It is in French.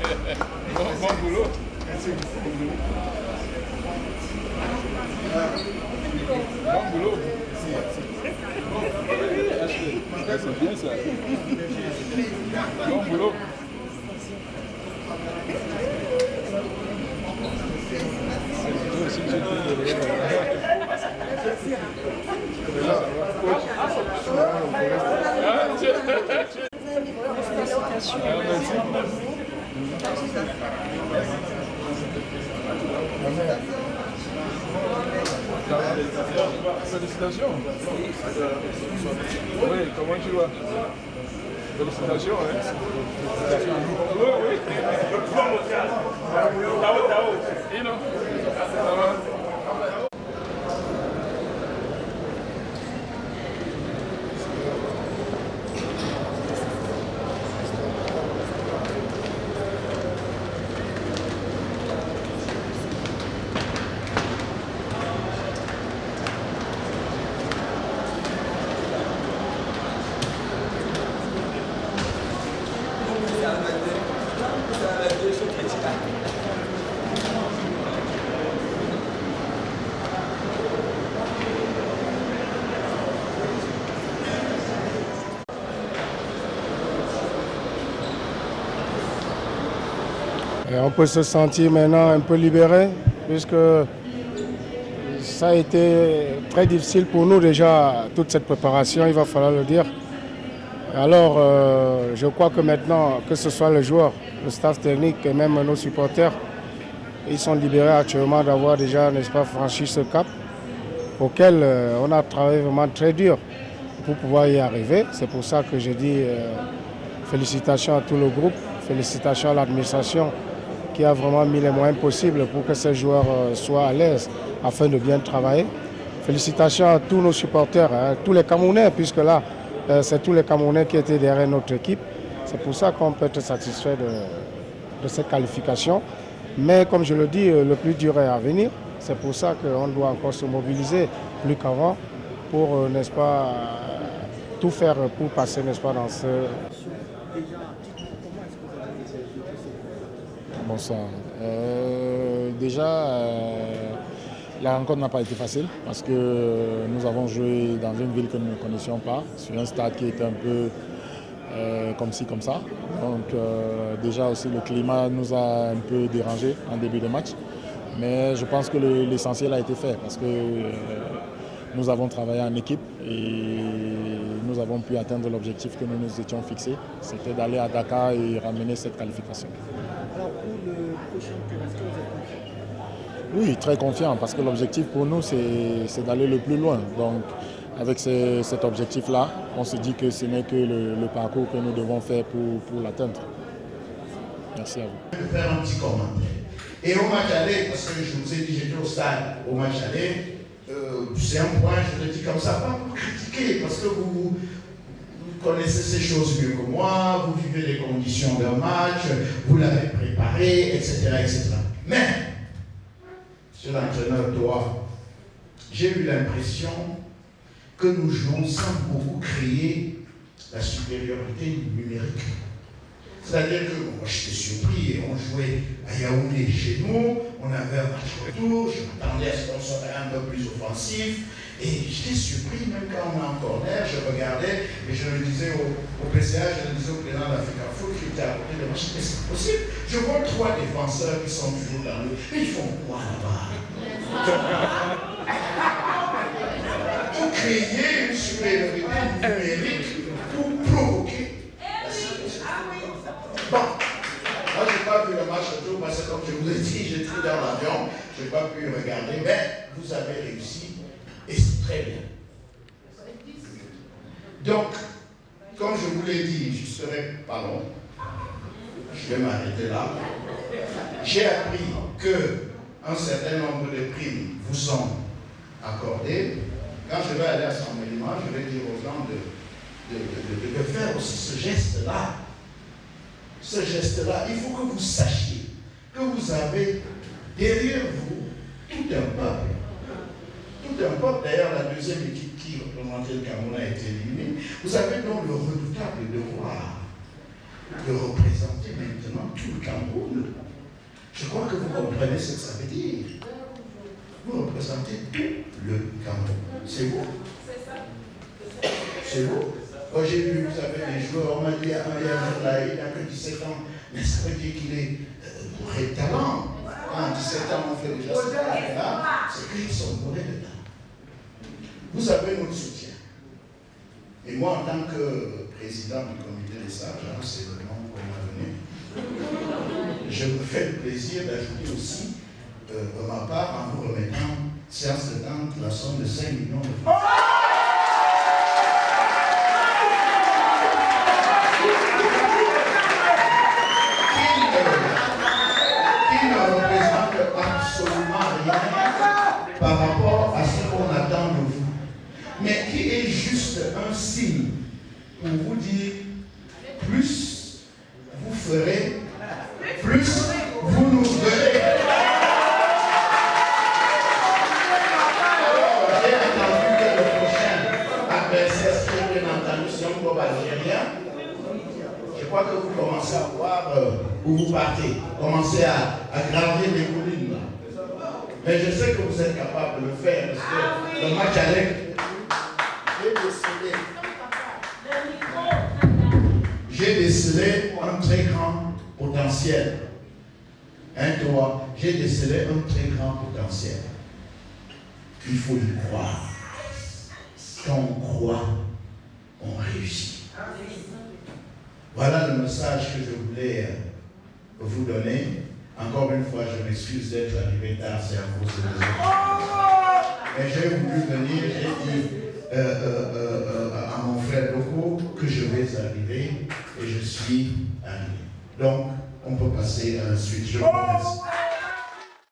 Bon boulot. Bon boulot. C'est bien ça. Bon boulot. Félicitations. Oui, comment tu vas? Félicitations, hein? Oui, oui. Ça va? Et on peut se sentir maintenant un peu libéré, puisque ça a été très difficile pour nous déjà, toute cette préparation, il va falloir le dire. Alors, je crois que maintenant, que ce soit les joueurs, le staff technique et même nos supporters, ils sont libérés actuellement d'avoir déjà, n'est-ce pas, franchi ce cap auquel on a travaillé vraiment très dur pour pouvoir y arriver. C'est pour ça que je dis félicitations à tout le groupe, félicitations à l'administration qui a vraiment mis les moyens possibles pour que ces joueurs soient à l'aise afin de bien travailler. Félicitations à tous nos supporters, hein, tous les Camerounais, puisque là, c'est tous les Camerounais qui étaient derrière notre équipe. C'est pour ça qu'on peut être satisfait de cette qualification. Mais comme je le dis, le plus dur est à venir. C'est pour ça qu'on doit encore se mobiliser plus qu'avant pour, n'est-ce pas, tout faire pour passer, n'est-ce pas, dans ce... Bonsoir. La rencontre n'a pas été facile parce que nous avons joué dans une ville que nous ne connaissions pas, sur un stade qui était un peu comme ci, comme ça. Donc déjà aussi le climat nous a un peu dérangé en début de match. Mais je pense que l'essentiel a été fait parce que nous avons travaillé en équipe et nous avons pu atteindre l'objectif que nous nous étions fixés. C'était d'aller à Dakar et ramener cette qualification. Alors pour le prochain tour, est-ce que vous êtes confiant? Oui, très confiant parce que l'objectif pour nous c'est d'aller le plus loin. Donc avec cet objectif-là, on se dit que ce n'est que le parcours que nous devons faire pour l'atteindre. Merci à vous. Je vais faire un petit commentaire. Et au match aller, parce que je vous ai dit, j'étais au stade au match aller, c'est un point, je le dis comme ça, pas pour critiquer, parce que vous connaissez ces choses mieux que moi, vous vivez les conditions d'un match, vous l'avez préparé, etc., etc. Mais, monsieur l'entraîneur, toi, j'ai eu l'impression que nous jouons sans beaucoup créer la supériorité numérique. C'est-à-dire que moi j'étais surpris et on jouait à Yaoundé chez nous, on avait un match retour, je m'attendais à ce qu'on soit un peu plus offensif et j'étais surpris même quand on est en corner, je regardais et je le disais au PCA, je le disais au président d'Africa Foot qui était à côté de moi, je disais mais c'est possible, je vois 3 défenseurs qui sont toujours dans le... Mais ils font quoi là-bas? Pour créer une supériorité numérique, pour provoquer. Bon, moi je n'ai pas vu le match retour parce que comme je vous ai dit, j'étais dans l'avion, je n'ai pas pu regarder, mais vous avez réussi et c'est très bien. Donc, comme je vous l'ai dit, je ne serai pas long, je vais m'arrêter là. J'ai appris qu'un certain nombre de primes vous sont accordées. Quand je vais aller à San Mélimar, je vais dire aux gens de faire aussi ce geste-là. Ce geste-là, il faut que vous sachiez que vous avez derrière vous tout un peuple. Tout un peuple, d'ailleurs la deuxième équipe qui représentait le Cameroun a été éliminée. Vous avez donc le redoutable devoir de représenter maintenant tout le Cameroun. Je crois que vous comprenez ce que ça veut dire. Vous représentez tout le Cameroun. C'est vous. C'est vous. Quand j'ai vu, vous avez des joueurs, on m'a dit, il n'a que 17 ans, mais ça veut dire qu'il est bourré de talent. À 17 ans, on fait déjà ce là c'est qu'ils sont bourrés de talent. Vous avez notre soutien. Et moi, en tant que président du comité des sages, c'est le nom qu'on m'a donné, je me fais le plaisir d'ajouter aussi, de ma part, en vous remettant, séance de temps, la somme de 5 millions de francs. Qui ne représente absolument rien par rapport à ce qu'on attend de vous, mais qui est juste un signe pour vous dire plus vous ferez, plus vous nous verrez. J'ai entendu que le prochain adversaire, c'est bien entendu, c'est un club algérien. Je crois que vous commencez à voir où vous partez, commencez à gravir les collines. Mais je sais que vous êtes capable de le faire parce que le match aller, j'ai décelé un très grand potentiel. Toi, j'ai décelé un très grand potentiel. Il faut y croire. Quand on croit, on réussit. Voilà le message que je voulais vous donner. Encore une fois, je m'excuse d'être arrivé tard, c'est à cause de mes autres. Mais j'ai voulu venir, j'ai dit à mon frère Loco que je vais arriver et je suis arrivé. Donc, on peut passer à la suite. Je vous remercie.